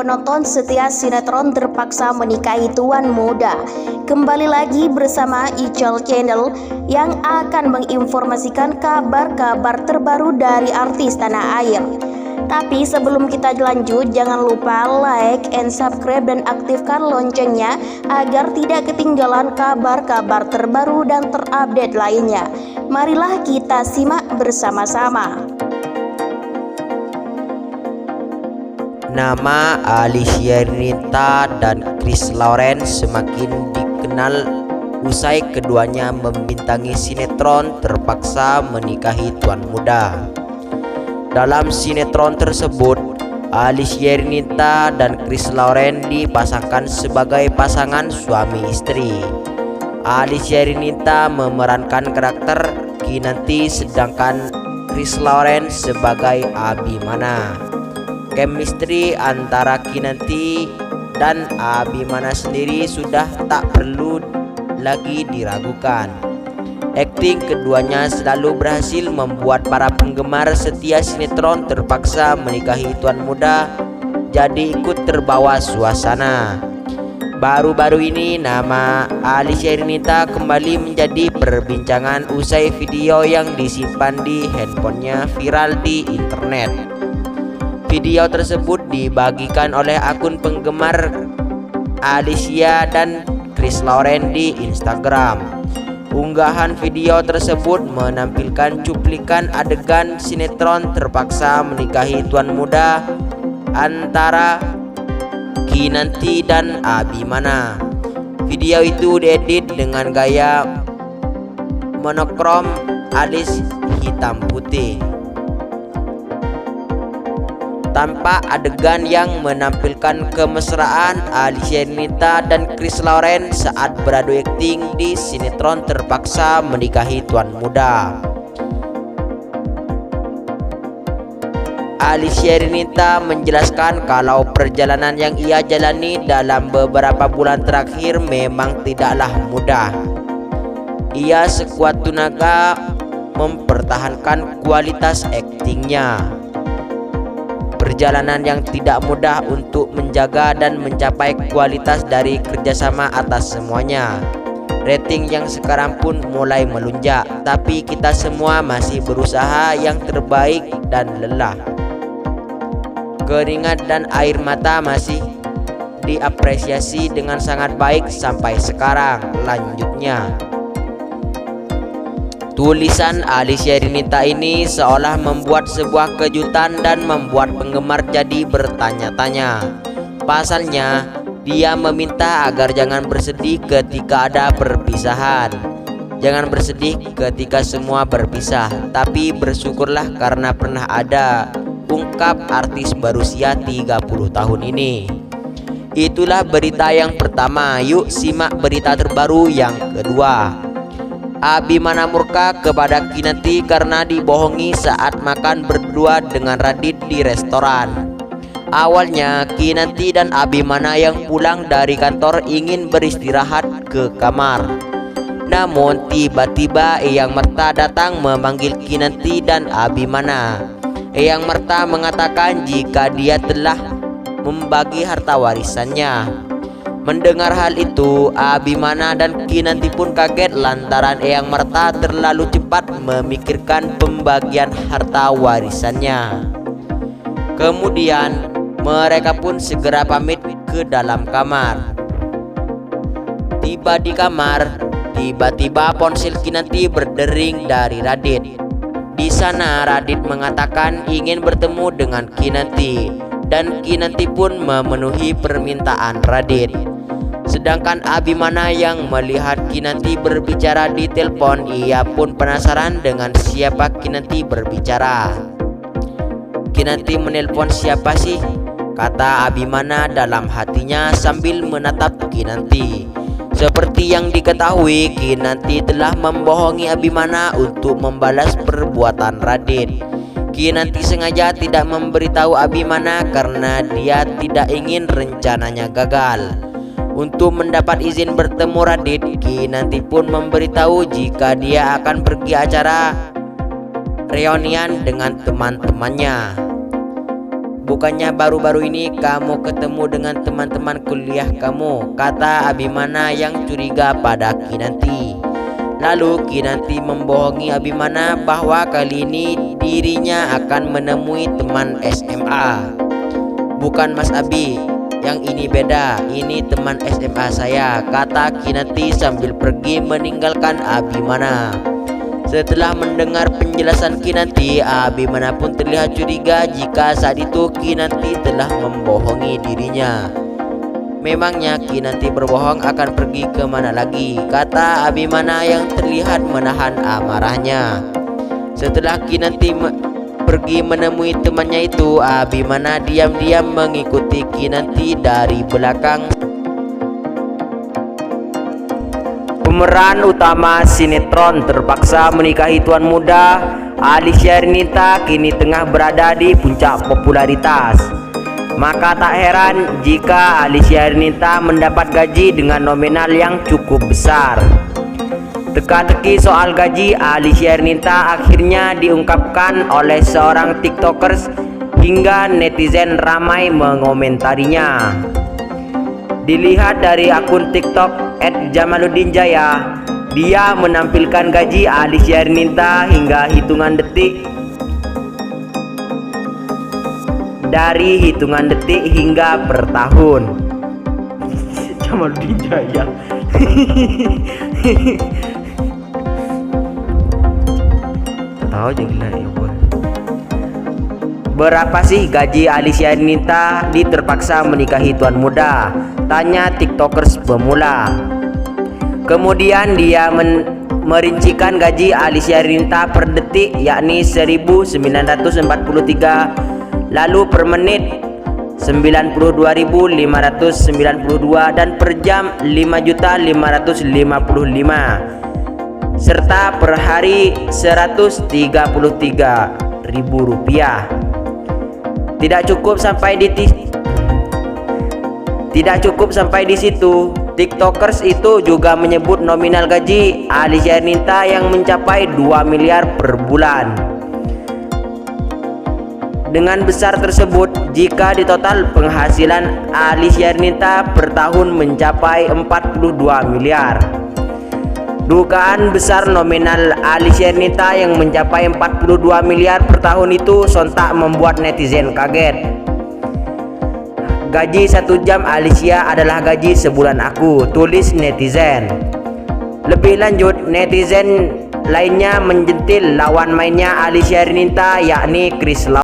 penonton setia sinetron terpaksa menikahi tuan muda. Kembali lagi bersama Ical Channel yang akan menginformasikan kabar-kabar terbaru dari artis tanah air. Tapi sebelum kita lanjut, jangan lupa like and subscribe dan aktifkan loncengnya agar tidak ketinggalan kabar-kabar terbaru dan terupdate lainnya. Marilah kita simak bersama-sama. Nama Alicia Rinta dan Chris Lawrence semakin dikenal usai keduanya membintangi sinetron Terpaksa Menikahi Tuan Muda. Dalam sinetron tersebut, Alicia Rinta dan Chris Lawrence dipasangkan sebagai pasangan suami istri. Alicia Rinta memerankan karakter Kinanti, sedangkan Chris Lawrence sebagai Abimana. Chemistry antara Kinanti dan Abimana sendiri sudah tak perlu lagi diragukan. Akting keduanya selalu berhasil membuat para penggemar setia sinetron Terpaksa Menikahi Tuan Muda jadi ikut terbawa suasana. Baru-baru ini nama Alicia Rinta kembali menjadi perbincangan usai video yang disimpan di handphonenya viral di internet. Video tersebut dibagikan oleh akun penggemar Alicia dan Chris Lawrence di Instagram. Unggahan video tersebut menampilkan cuplikan adegan sinetron Terpaksa Menikahi Tuan Muda antara Kinanti dan Abimana. Video itu diedit dengan gaya monokrom alis hitam putih. Tampak adegan yang menampilkan kemesraan Alicia Rinta dan Chris Lawrence saat beradu akting di sinetron Terpaksa Menikahi Tuan Muda. Alicia Rinta menjelaskan kalau perjalanan yang ia jalani dalam beberapa bulan terakhir memang tidaklah mudah. Ia sekuat tenaga mempertahankan kualitas aktingnya. Perjalanan yang tidak mudah untuk menjaga dan mencapai kualitas dari kerjasama atas semuanya. Rating yang sekarang pun mulai melonjak, tapi kita semua masih berusaha yang terbaik dan lelah. Keringat dan air mata masih diapresiasi dengan sangat baik sampai sekarang, lanjutnya. Tulisan Alicia Rinta ini seolah membuat sebuah kejutan dan membuat penggemar jadi bertanya-tanya. Pasalnya, dia meminta agar jangan bersedih ketika ada perpisahan. Jangan bersedih ketika semua berpisah, tapi bersyukurlah karena pernah ada, ungkap artis berusia 30 tahun ini. Itulah berita yang pertama, yuk simak berita terbaru yang kedua. Abimana murka kepada Kinanti karena dibohongi saat makan berdua dengan Radit di restoran. Awalnya Kinanti dan Abimana yang pulang dari kantor ingin beristirahat ke kamar. Namun tiba-tiba Eyang Merta datang memanggil Kinanti dan Abimana. Eyang Merta mengatakan jika dia telah membagi harta warisannya. Mendengar hal itu, Abimana dan Kinanti pun kaget lantaran Eyang Merta terlalu cepat memikirkan pembagian harta warisannya. Kemudian, mereka pun segera pamit ke dalam kamar. Tiba di kamar, tiba-tiba ponsel Kinanti berdering dari Radit. Di sana, Radit mengatakan ingin bertemu dengan Kinanti, dan Kinanti pun memenuhi permintaan Radit. Sedangkan Abimana yang melihat Kinanti berbicara di telepon, ia pun penasaran dengan siapa Kinanti berbicara. Kinanti menelpon siapa sih? Kata Abimana dalam hatinya sambil menatap Kinanti. Seperti yang diketahui, Kinanti telah membohongi Abimana untuk membalas perbuatan Radit. Kinanti sengaja tidak memberitahu Abimana karena dia tidak ingin rencananya gagal. Untuk mendapat izin bertemu Radit, Kinanti pun memberitahu jika dia akan pergi acara reunian dengan teman-temannya. Bukannya baru-baru ini kamu ketemu dengan teman-teman kuliah kamu, kata Abimana yang curiga pada Kinanti. Lalu Kinanti membohongi Abimana bahwa kali ini dirinya akan menemui teman SMA. Bukan Mas Abi, yang ini beda, ini teman SMA saya, kata Kinanti sambil pergi meninggalkan Abimana. Setelah mendengar penjelasan Kinanti, Abimana pun terlihat curiga jika saat itu Kinanti telah membohongi dirinya. Memangnya Kinanti berbohong akan pergi kemana lagi, kata Abimana yang terlihat menahan amarahnya. Setelah Kinanti pergi menemui temannya itu, Abimana diam-diam mengikuti Kinanti dari belakang. Pemeran utama sinetron Terpaksa Menikahi Tuan Muda, Alicia Renita, kini tengah berada di puncak popularitas. Maka tak heran jika Alicia Renita mendapat gaji dengan nominal yang cukup besar. Teka-teki soal gaji Alicia Renita akhirnya diungkapkan oleh seorang tiktokers hingga netizen ramai mengomentarinya. Dilihat dari akun TikTok @Jamaluddinjaya, dia menampilkan gaji Alicia Renita hingga hitungan detik. Dari hitungan detik hingga per tahun. Jamaluddinjaya. Tahu aja gila ya boy. Berapa sih gaji Alicia Renita di Terpaksa Menikahi Tuan Muda? Tanya tiktokers pemula. Kemudian dia merincikan gaji Alicia Renita per detik yakni 1943, lalu per menit 92.592 dan per jam 5.555, serta per hari Rp133.000. Tidak cukup sampai di situ. Tiktokers itu juga menyebut nominal gaji Alicia Renita yang mencapai 2 miliar per bulan. Dengan besar tersebut, jika ditotal penghasilan Alicia Renita per tahun mencapai 42 miliar. Dugaan besar nominal Alicia Renita yang mencapai 42 miliar per tahun itu sontak membuat netizen kaget. Gaji 1 jam Alicia adalah gaji sebulan aku, tulis netizen. Lebih lanjut, netizen lainnya menjentil lawan mainnya Alicia Renita yakni Chris Lau.